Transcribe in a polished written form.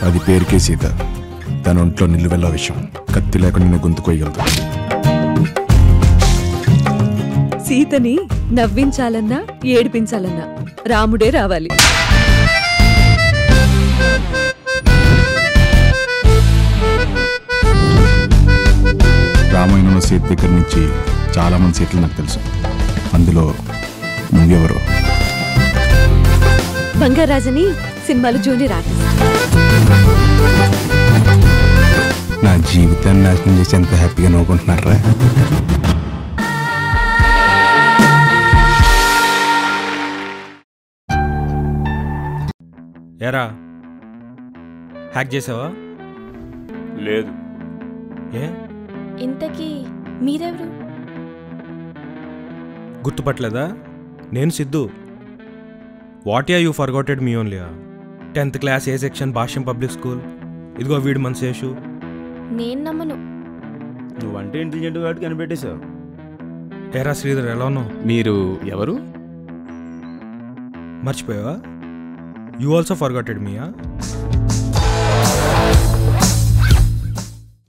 అది పేరుకే సీత. తన ఒంట్లో నిలువెల్ల విషయం కత్తి లేకుండా నిన్ను గొంతుకోయగలదు. సీతని నవ్వించాలన్నా ఏడిపించాలన్నా రాముడే రావాలి. రామాయణంలో సీత దగ్గర నుంచి చాలా మంది సీతలు నాకు తెలుసు. అందులో నువ్వెవరు? బంగారాజని సినిమాలు జూనియర్ ఆర్టిస్ట్. నా జీవితాన్ని నాశనం చేసి ఎంత హ్యాపీగా నవ్వుకుంటున్నారా? ఎరా హ్యాక్ చేసావా? లేదు. ఏ ఇంతకీ మీరెవరు? గుర్తుపట్టలేదా? నేను Siddhu. What you forgotten me only. 10th class A section Bhashyam public school. ఇదిగో వీడు మన శేషు. నేను నమ్మను. నువ్వంటే ఇంటెలిజెంట్ కాబట్టి కనిపెట్టేశావు. ఏరా శ్రీధర్ ఎలా ఉన్నావు? మీరు ఎవరు? మర్చిపోయావా? You also forgotten మీయా?